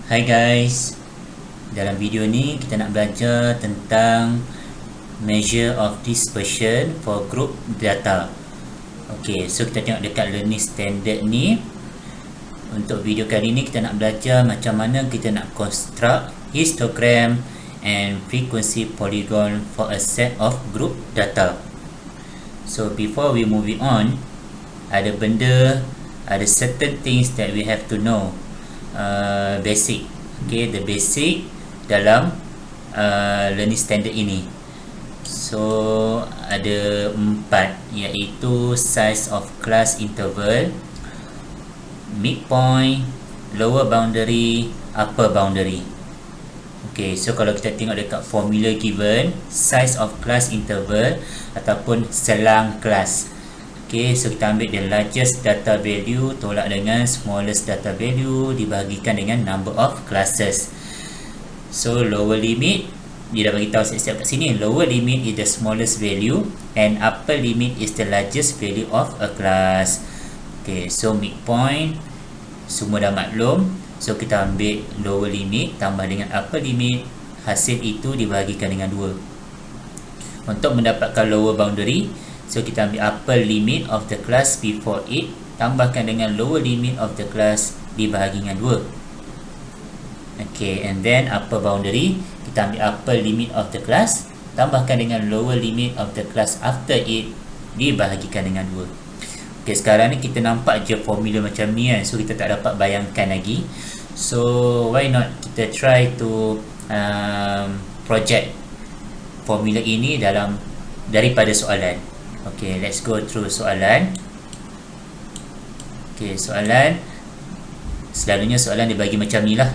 Hai guys, dalam video ni kita nak belajar tentang measure of dispersion for group data. Ok, so kita tengok dekat learning standard ni. Untuk video kali ni kita nak belajar macam mana kita nak construct histogram and frequency polygon for a set of group data. So before we moving on, ada certain things that we have to know. Basic, okay, the basic dalam learning standard ini. So ada 4, iaitu size of class interval, midpoint, lower boundary, upper boundary. Okay, so kalau kita tengok dekat formula given, size of class interval ataupun selang kelas. Okay, so kita ambil the largest data value tolak dengan smallest data value dibahagikan dengan number of classes. So lower limit, dia dah bagi tahu siap-siap kat sini. Lower limit is the smallest value and upper limit is the largest value of a class. Okay, so midpoint semua dah maklum. So kita ambil lower limit tambah dengan upper limit, hasil itu dibahagikan dengan 2. Untuk mendapatkan lower boundary, so kita ambil upper limit of the class before it tambahkan dengan lower limit of the class dibahagi dengan 2. Okay, and then upper boundary, kita ambil upper limit of the class tambahkan dengan lower limit of the class after it dibahagikan dengan 2. Okay, sekarang ni kita nampak je formula macam ni kan. So kita tak dapat bayangkan lagi. So why not kita try to project formula ini daripada soalan. Okay, let's go through soalan. Okay, soalan selalunya soalan dibagi macam ni lah.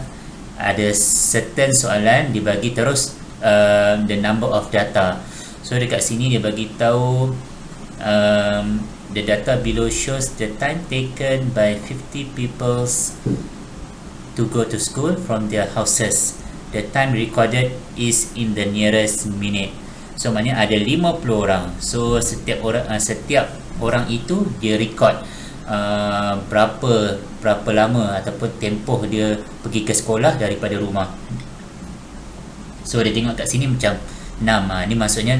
Ada certain soalan dibagi terus the number of data. So dekat sini dia bagi tahu the data below shows the time taken by 50 people to go to school from their houses. The time recorded is in the nearest minute. So maknanya ada 50 orang. So setiap orang itu dia record berapa lama ataupun tempoh dia pergi ke sekolah daripada rumah. So dia tengok kat sini macam 6. Ni maksudnya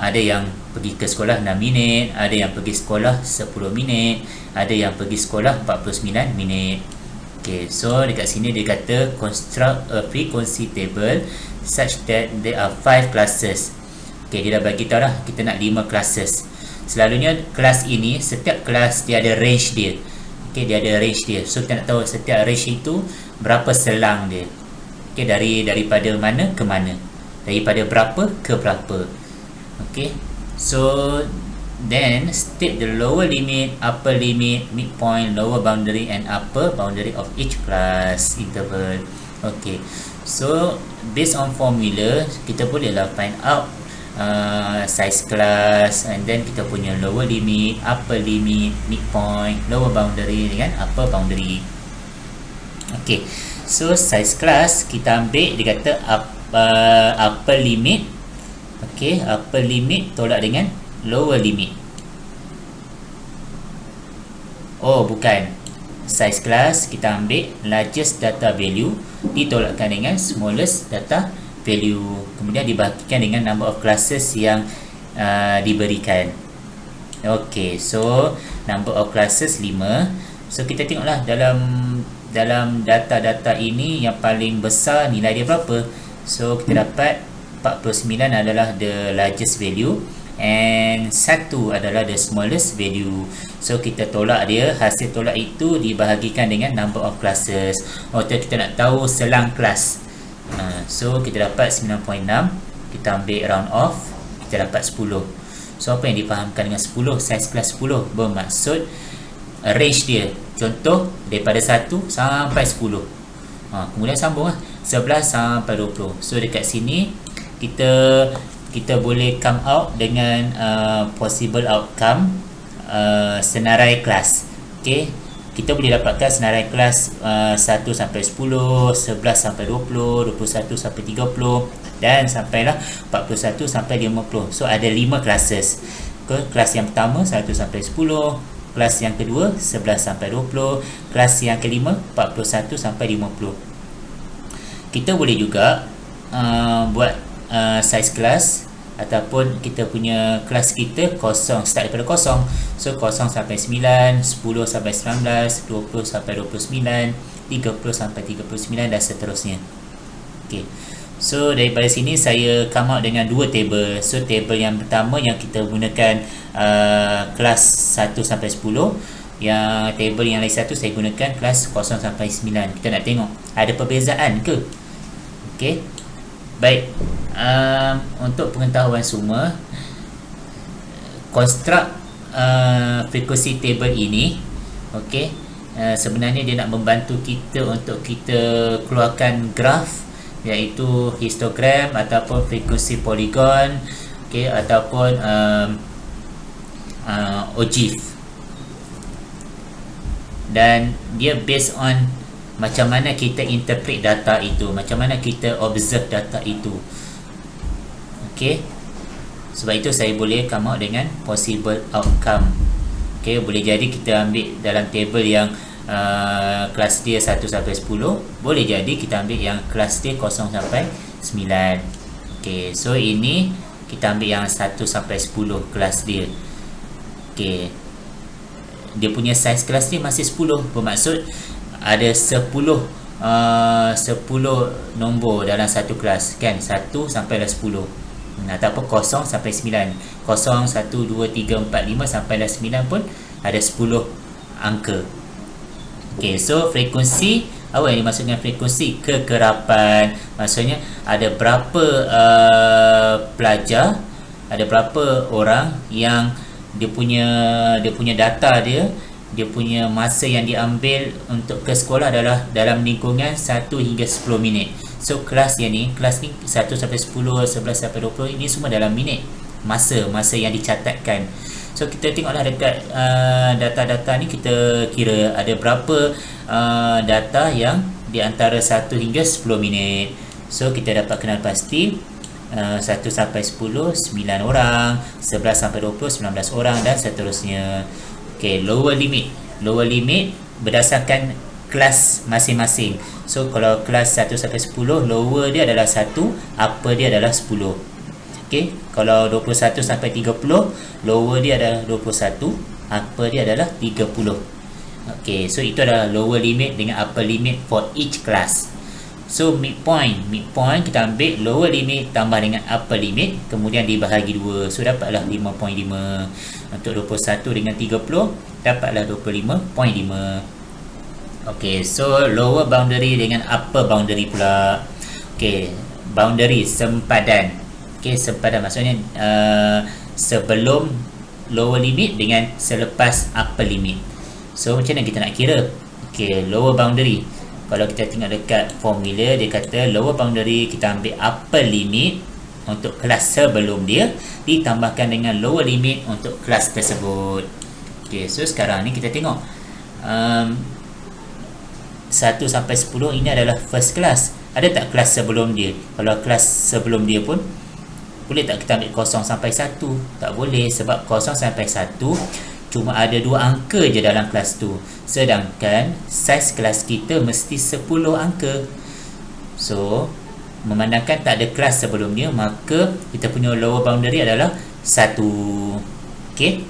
ada yang pergi ke sekolah 6 minit, ada yang pergi sekolah 10 minit, ada yang pergi sekolah 49 minit. Okay, so dekat sini dia kata construct a frequency table such that there are 5 classes. Okay, dia dah bagi tahu dah kita nak 5 classes. Selalunya kelas ini, setiap kelas dia ada range dia. Okay, dia ada range dia. So kita nak tahu setiap range itu berapa selang dia. Okay, daripada mana ke mana, daripada berapa ke berapa. Okay, so then state the lower limit, upper limit, midpoint, lower boundary and upper boundary of each class interval. Okay, so based on formula kita bolehlah find out size class, and then kita punya lower limit, upper limit, midpoint, lower boundary dengan upper boundary. Okay, so size class kita ambil, dia kata upper limit. Okay, upper limit tolak dengan lower limit. Oh bukan, size class kita ambil largest data value ditolakkan dengan smallest data value, kemudian dibahagikan dengan number of classes yang diberikan. Okay, so number of classes 5. So kita tengoklah dalam data-data ini yang paling besar nilai dia berapa. So kita dapat 49 adalah the largest value and 1 adalah the smallest value. So kita tolak dia, hasil tolak itu dibahagikan dengan number of classes. Kita nak tahu selang kelas. So kita dapat 9.6, kita ambil round off, kita dapat 10. So apa yang difahamkan dengan 10? Size kelas 10 bermaksud range dia. Contoh daripada 1 sampai 10. Kemudian sambung lah 11 sampai 20. So dekat sini kita boleh come out dengan possible outcome senarai kelas. Okay, kita boleh dapatkan senarai kelas 1 sampai 10, 11 sampai 20, 21 sampai 30 dan sampailah 41 sampai 50. So ada 5 classes. Kelas yang pertama 1 sampai 10, kelas yang kedua 11 sampai 20, kelas yang kelima 41 sampai 50. kita boleh juga buat size kelas ataupun kita punya kelas kita kosong, start daripada kosong. So 0 sampai 9, 10 sampai 19, 20 sampai 29, 30 sampai 39 dan seterusnya. Okay. So daripada sini saya come out dengan dua table. So table yang pertama yang kita gunakan kelas 1 sampai 10. Yang table yang lain satu saya gunakan kelas 0 sampai 9. Kita nak tengok ada perbezaan ke. Okay. Baik. Untuk pengetahuan semua, konstruk frekuensi table ini, okay, sebenarnya dia nak membantu kita untuk kita keluarkan graf, iaitu histogram ataupun frekuensi polygon, okay, ataupun ogive. Dan dia based on macam mana kita interpret data itu, macam mana kita observe data itu. Okay. Sebab itu saya boleh come out dengan possible outcome. Okay, boleh jadi kita ambil dalam table yang kelas dia 1 sampai 10, boleh jadi kita ambil yang kelas dia 0 sampai 9. Okay, so ini kita ambil yang 1 sampai 10 kelas dia. Okay, dia punya size kelas dia masih 10, bermaksud ada 10 nombor dalam satu kelas, kan, 1 sampai 10 ataupun 0 sampai 9, 0, 1, 2, 3, 4, 5 sampai 9 pun ada 10 angka. Okay, so frekuensi, apa yang dimaksud dengan frekuensi? Kekerapan, maksudnya ada berapa pelajar, ada berapa orang yang dia punya data dia punya masa yang diambil untuk ke sekolah adalah dalam lingkungan 1 hingga 10 minit. So kelas ni 1 sampai 10, 11 sampai 20, ini semua dalam minit, masa yang dicatatkan. So kita tengoklah dekat data-data ni, kita kira ada berapa data yang di antara 1 hingga 10 minit. So kita dapat kenal pasti 1 sampai 10, 9 orang, 11 sampai 20, 19 orang dan seterusnya. Okay, lower limit berdasarkan kelas masing-masing. So kalau kelas 1 sampai 10, lower dia adalah 1, upper dia adalah 10. Okay, kalau 21 sampai 30, lower dia adalah 21, upper dia adalah 30. Okay, so itu adalah lower limit dengan upper limit for each class. So midpoint kita ambil lower limit tambah dengan upper limit, kemudian dibahagi 2. So dapatlah 5.5. Untuk 21 dengan 30 dapatlah 25.5. Okay, so lower boundary dengan upper boundary pula. Okay, boundary, sempadan. Okay, sempadan maksudnya sebelum lower limit dengan selepas upper limit. So macam mana kita nak kira? Okay, lower boundary, kalau kita tengok dekat formula, dia kata lower boundary kita ambil upper limit untuk kelas sebelum dia ditambahkan dengan lower limit untuk kelas tersebut. Okay, so sekarang ni kita tengok 1 sampai 10 ini adalah first class. Ada tak kelas sebelum dia? Kalau kelas sebelum dia pun, boleh tak kita ambil 0 sampai 1? Tak boleh, sebab 0 sampai 1 cuma ada 2 angka je dalam kelas tu, sedangkan saiz kelas kita mesti 10 angka. So memandangkan tak ada kelas sebelum dia, maka kita punya lower boundary adalah 1. Okay,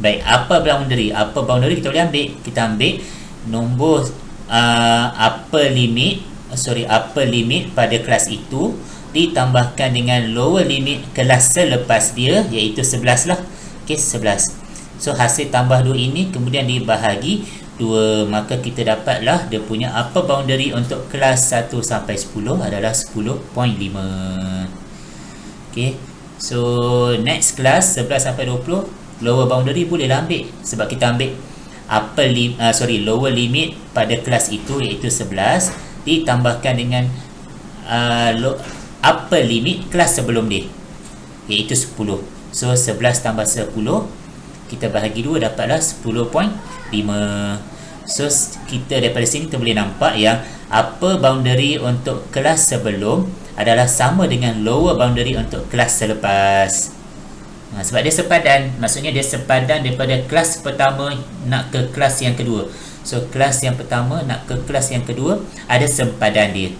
baik, upper boundary kita boleh ambil. Kita ambil nombor upper limit pada kelas itu ditambahkan dengan lower limit kelas selepas dia, iaitu 11 lah. Okay, 11. So hasil tambah 2 ini kemudian dibahagi 2, maka kita dapatlah dia punya upper boundary untuk kelas 1 sampai 10 adalah 10.5. Okay, so next class 11 sampai 20, lower boundary bolehlah ambil, sebab kita ambil lower limit pada kelas itu, iaitu 11 ditambahkan dengan upper limit kelas sebelum dia, iaitu 10. So 11 tambah 10 kita bahagi 2, dapatlah 10.5. So kita daripada sini kita boleh nampak yang upper boundary untuk kelas sebelum adalah sama dengan lower boundary untuk kelas selepas. Sebab dia sepadan, maksudnya dia sepadan daripada kelas pertama nak ke kelas yang kedua. So kelas yang pertama nak ke kelas yang kedua ada sempadan dia.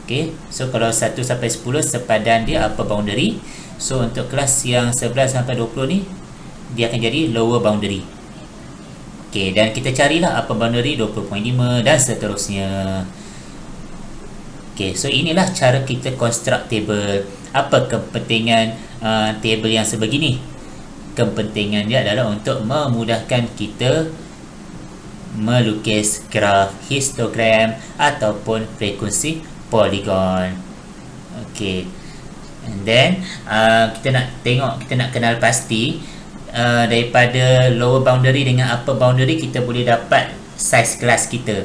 Okay, so kalau 1 sampai 10 sepadan dia upper boundary. So untuk kelas yang 11 sampai 20 ni, dia akan jadi lower boundary. Okay, dan kita carilah upper boundary 20.5 dan seterusnya. Okay, so inilah cara kita construct table. Apa kepentingan table yang sebegini? Kepentingan dia adalah untuk memudahkan kita melukis graf, histogram ataupun frekuensi polygon. Okay, and then kita nak kenal pasti daripada lower boundary dengan upper boundary, kita boleh dapat size kelas kita.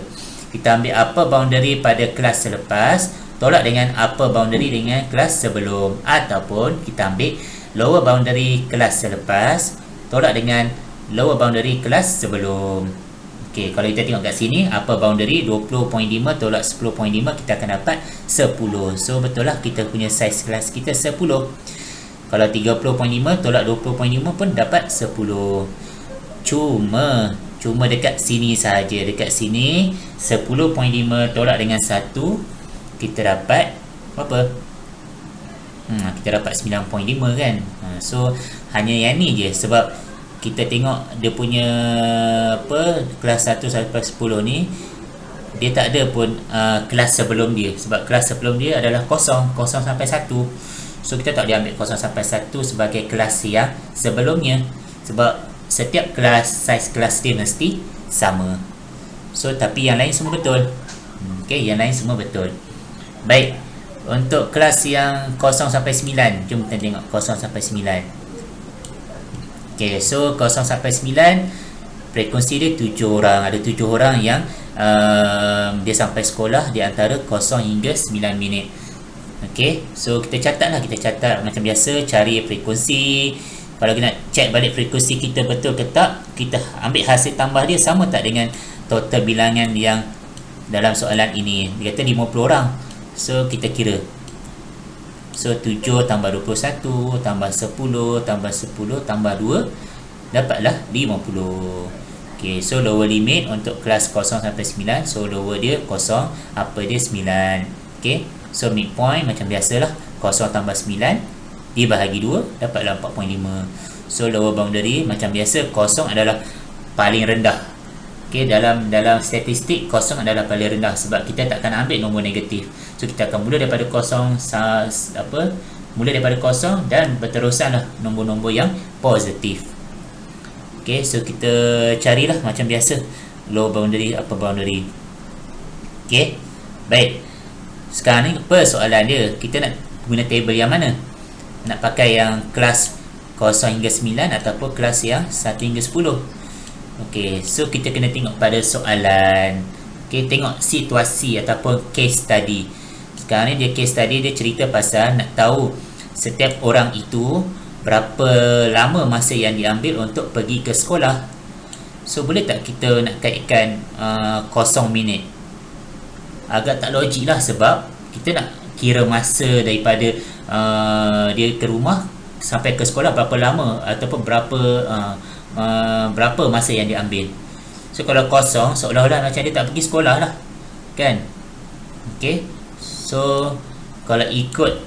Kita ambil upper boundary pada kelas selepas, tolak dengan upper boundary dengan kelas sebelum, ataupun kita ambil lower boundary kelas selepas, tolak dengan lower boundary kelas sebelum. Okey, kalau kita tengok kat sini, upper boundary 20.5 tolak 10.5, kita akan dapat 10. So betul lah kita punya size kelas kita 10. Kalau 30.5 tolak 20.5 pun dapat 10. Cuma dekat sini saja. Dekat sini 10.5 tolak dengan 1, kita dapat apa? Kita dapat 9.5 kan. So hanya yang ni je, sebab kita tengok dia punya kelas 1 sampai 10 ni, dia tak ada pun kelas sebelum dia, sebab kelas sebelum dia adalah 0 sampai 1. So kita tak boleh ambil 0 sampai 1 sebagai kelas yang sebelumnya, sebab setiap kelas, size kelas dia mesti sama. So tapi yang lain semua betul. Okay, yang lain semua betul. Baik, untuk kelas yang 0 sampai 9, jom kita tengok 0 sampai 9. Okay, so 0 sampai 9, frekuensi dia 7 orang. Ada 7 orang yang dia sampai sekolah di antara 0 hingga 9 minit. Okay, so kita catat macam biasa, cari frekuensi. Kalau kita nak check balik frekuensi kita betul ke tak, kita ambil hasil tambah dia sama tak dengan total bilangan yang dalam soalan ini. Dia kata 50 orang. So kita kira. So 7 tambah 21 tambah 10 tambah 10 tambah 2, dapatlah 50. Okay, so lower limit untuk kelas 0 sampai 9. So lower dia 0, upper dia 9. Okay, so midpoint macam biasalah, 0 tambah 9 dibahagi 2, dapatlah 4.5. So lower boundary macam biasa, 0 adalah paling rendah. Okay, dalam statistik 0 adalah paling rendah, sebab kita takkan ambil nombor negatif. So kita akan mula daripada 0 dan berterusanlah nombor-nombor yang positif. Okay, so kita carilah macam biasa lower boundary, upper boundary. Okay, baik. Sekarang ni persoalan dia, kita nak guna table yang mana? Nak pakai yang kelas 0 hingga 9 ataupun kelas yang 1 hingga 10? Okey, so kita kena tengok pada soalan. Okey, tengok situasi ataupun case study. Sekarang ni dia case study, dia cerita pasal nak tahu setiap orang itu berapa lama masa yang diambil untuk pergi ke sekolah. So boleh tak kita nak kaitkan 0 minit? Agak tak logik lah, sebab kita nak kira masa daripada dia ke rumah sampai ke sekolah berapa lama, ataupun berapa masa yang dia ambil. So kalau 0, seolah-olah macam dia tak pergi sekolah lah kan. Okay, so kalau ikut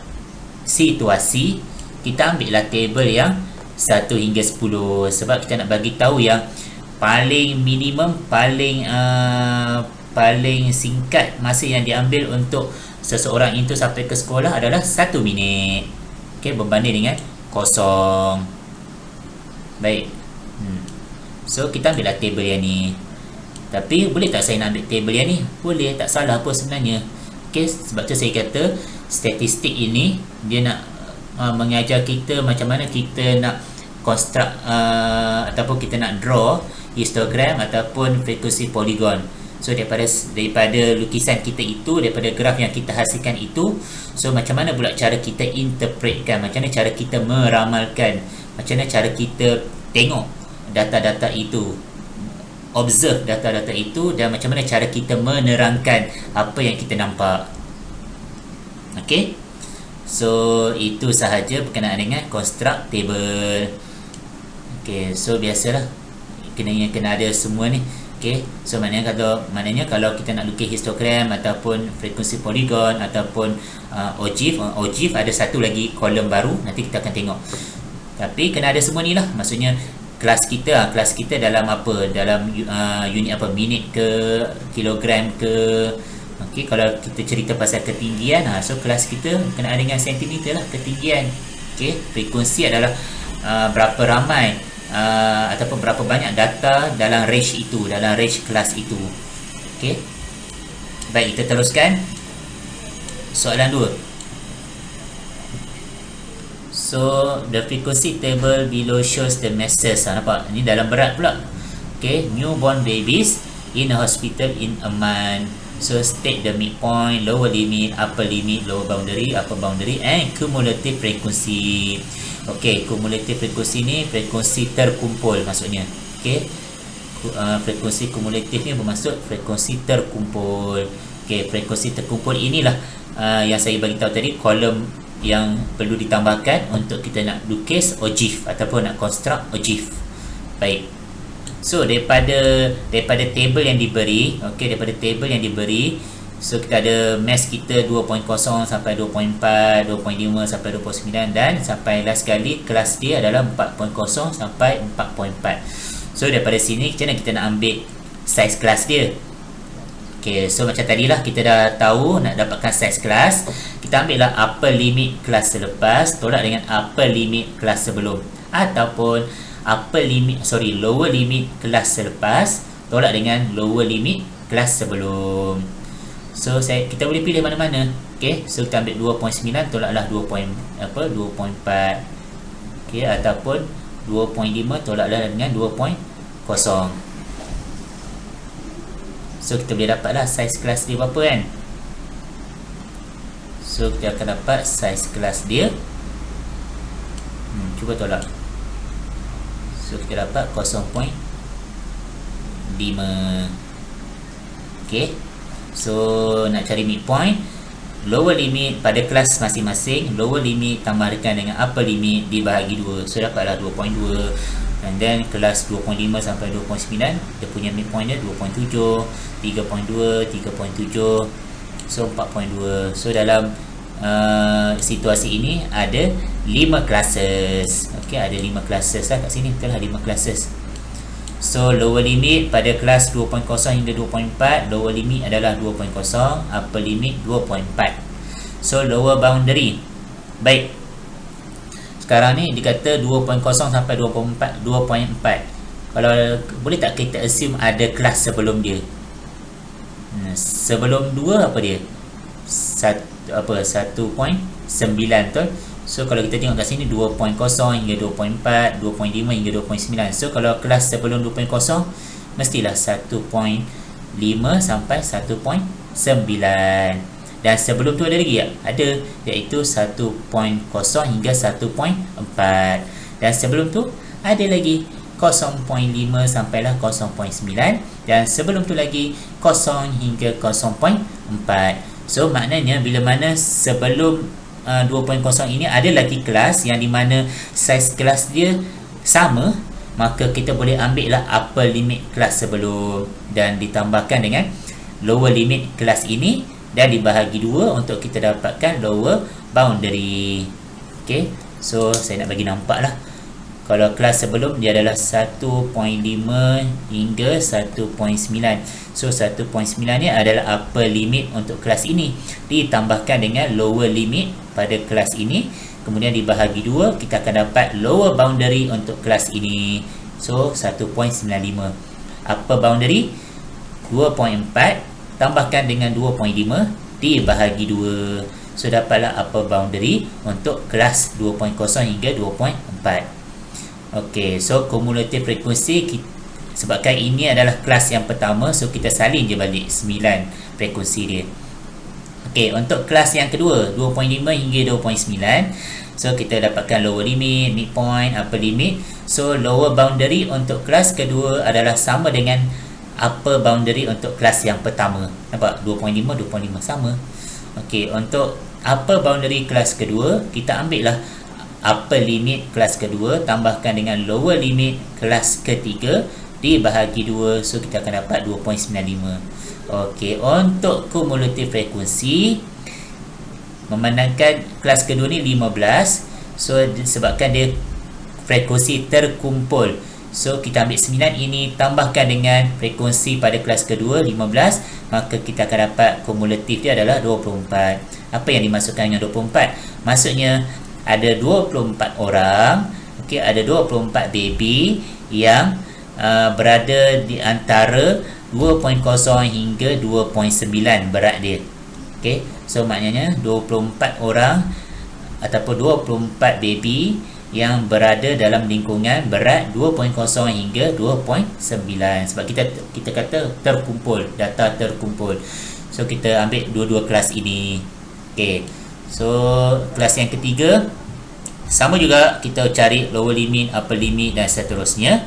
situasi, kita ambil lah table yang 1 hingga 10, sebab kita nak bagi tahu yang paling minimum, paling singkat masa yang diambil untuk seseorang itu sampai ke sekolah adalah 1 minit. Okay, berbanding dengan 0. Baik. So kita ambil lah table yang ni. Tapi boleh tak saya nak ambil table yang ni? Boleh, tak salah pun sebenarnya. Okay, sebab tu saya kata statistik ini dia nak mengajar kita macam mana kita nak construct ataupun kita nak draw histogram ataupun frekuensi polygon. So daripada lukisan kita itu, daripada graf yang kita hasilkan itu, so macam mana pula cara kita interpretkan, macam mana cara kita meramalkan, macam mana cara kita tengok data-data itu, observe data-data itu, dan macam mana cara kita menerangkan apa yang kita nampak. Okay, so itu sahaja berkenaan dengan construct table. Okay, so biasalah kena ada semua ni. Okey, so maknanya kalau kita nak lukis histogram ataupun frekuensi poligon ataupun ogive ada satu lagi kolom baru, nanti kita akan tengok. Tapi kena ada semua ni lah. Maksudnya kelas kita dalam apa? Dalam unit apa? Minit ke, kilogram ke. Okey, kalau kita cerita pasal ketinggian, so kelas kita kena ada dengan sentimeter lah ketinggian. Okey, frekuensi adalah berapa ramai ataupun berapa banyak data dalam range itu, dalam range kelas itu. Okey. Baik, kita teruskan. Soalan 2. So, the frequency table below shows the masses. Nampak? Ini dalam berat pula. Okay, newborn babies in a hospital in a month. So, state the midpoint, lower limit, upper limit, lower boundary, upper boundary, and cumulative frequency. Okay, cumulative frequency ni frekuensi terkumpul maksudnya. Okay, frekuensi kumulatif ni bermaksud frekuensi terkumpul. Okay, frekuensi terkumpul inilah yang saya bagi tahu tadi, kolom yang perlu ditambahkan untuk kita nak lukis ogive ataupun nak construct ogive. Baik. So daripada table yang diberi, okey, daripada table yang diberi, so kita ada mass kita 2.0 sampai 2.4, 2.5 sampai 2.9 dan sampai last kali kelas dia adalah 4.0 sampai 4.4. So daripada sini kita nak ambil size kelas dia. Okay, so macam tadilah kita dah tahu nak dapatkan size kelas, kita ambil lah upper limit kelas selepas tolak dengan upper limit kelas sebelum, ataupun lower limit kelas selepas tolak dengan lower limit kelas sebelum. So kita boleh pilih mana-mana. Okay, so kita ambil 2.9 tolaklah 2.4. Okay, ataupun 2.5 tolaklah dengan 2.0. So kita boleh dapatlah size kelas dia berapa kan. So kita akan dapat size kelas dia, cuba tolak. So kita dapat 0.5. Okay, so nak cari midpoint, lower limit pada kelas masing-masing, lower limit tambahkan dengan upper limit dibahagi 2. So dapatlah 2.2. And then kelas 2.5 sampai 2.9 dia punya midpoint dia 2.7, 3.2, 3.7, so 4.2. So dalam situasi ini ada 5 classes. Okey, ada 5 classes lah kat sini. Betul lah, 5 classes. So lower limit pada kelas 2.0 hingga 2.4, lower limit adalah 2.0, upper limit 2.4. So lower boundary. Baik. Sekarang ni dikata 2.0 sampai 2.4. Kalau boleh tak kita assume ada kelas sebelum dia? Sebelum 2 apa dia? 1.9 betul. So kalau kita tengok kat sini 2.0 hingga 2.4, 2.5 hingga 2.9. So kalau kelas sebelum 2.0 mestilah 1.5 sampai 1.9. Dan sebelum tu ada lagi tak? Ada, iaitu 1.0 hingga 1.4. Dan sebelum tu ada lagi 0.5 sampailah 0.9. Dan sebelum tu lagi 0 hingga 0.4. So maknanya bila mana sebelum 2.0 ini ada lagi kelas yang di mana size kelas dia sama, maka kita boleh ambil lah upper limit kelas sebelum dan ditambahkan dengan lower limit kelas ini dan dibahagi 2 untuk kita dapatkan lower boundary. Okay, so saya nak bagi nampak lah. Kalau kelas sebelum dia adalah 1.5 hingga 1.9. So 1.9 ni adalah upper limit untuk kelas ini, ditambahkan dengan lower limit pada kelas ini, kemudian dibahagi 2, kita akan dapat lower boundary untuk kelas ini. So 1.95. Upper boundary 2.4 tambahkan dengan 2.5 dibahagi 2. So dapatlah upper boundary untuk kelas 2.0 hingga 2.4. Okey, so cumulative frequency sebabkan ini adalah kelas yang pertama, so kita salin je balik 9 frekuensi dia. Okey, untuk kelas yang kedua 2.5 hingga 2.9, so kita dapatkan lower limit, midpoint, upper limit. So lower boundary untuk kelas kedua adalah sama dengan upper boundary untuk kelas yang pertama. Nampak? 2.5 sama. Okey, untuk upper boundary kelas kedua, kita ambil lah upper limit kelas kedua tambahkan dengan lower limit kelas ketiga dibahagi 2, so kita akan dapat 2.95. Okey, untuk kumulatif frekuensi memandangkan kelas kedua ni 15, so disebabkan dia frekuensi terkumpul, so kita ambil 9 ini tambahkan dengan frekuensi pada kelas kedua 15, maka kita akan dapat kumulatif dia adalah 24. Apa yang dimasukkan dengan 24? Maksudnya ada 24 orang, okey, ada 24 baby yang berada di antara 2.0 hingga 2.9 berat dia. Okey, so maknanya 24 orang ataupun 24 baby yang berada dalam lingkungan berat 2.0 hingga 2.9. Sebab kita kata terkumpul, data terkumpul. So kita ambil dua-dua kelas ini. Okey. So kelas yang ketiga sama juga, kita cari lower limit, upper limit dan seterusnya.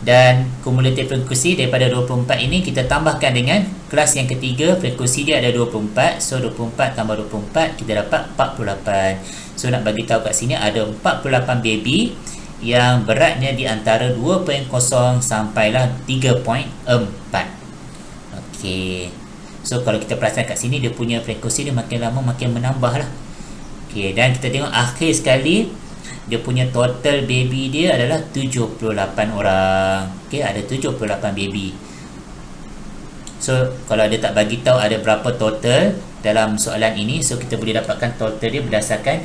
Dan kumulatif frekuensi daripada 24 ini kita tambahkan dengan kelas yang ketiga, frekuensi dia ada 24, so 24 tambah 24 kita dapat 48. So nak bagi tahu kat sini ada 48 baby yang beratnya di antara 2.0 sampailah 3.4. Okey, so kalau kita perasan kat sini, dia punya frekuensi dia makin lama makin menambah lah. Okey, dan kita tengok akhir sekali dia punya total baby dia adalah 78 orang. Okey, ada 78 baby. So kalau dia tak bagi tahu ada berapa total dalam soalan ini, so kita boleh dapatkan total dia berdasarkan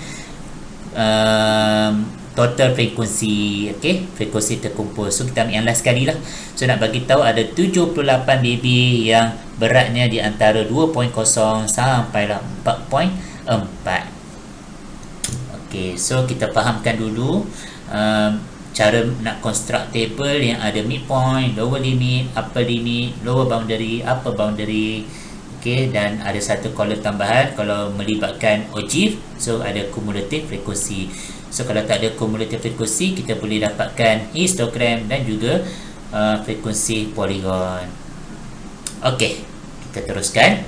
total frekuensi. Okey, frekuensi terkumpul. So kita ambil yang last sekali lah. So nak bagi tahu ada 78 baby yang beratnya di antara 2.0 sampai 4.4. Okay, so kita fahamkan dulu cara nak construct table yang ada midpoint, lower limit, upper limit, lower boundary, upper boundary. Okay, dan ada satu column tambahan kalau melibatkan ogive, so ada cumulative frekuensi. So kalau tak ada cumulative frekuensi, kita boleh dapatkan histogram dan juga frekuensi polygon. Okay, kita teruskan.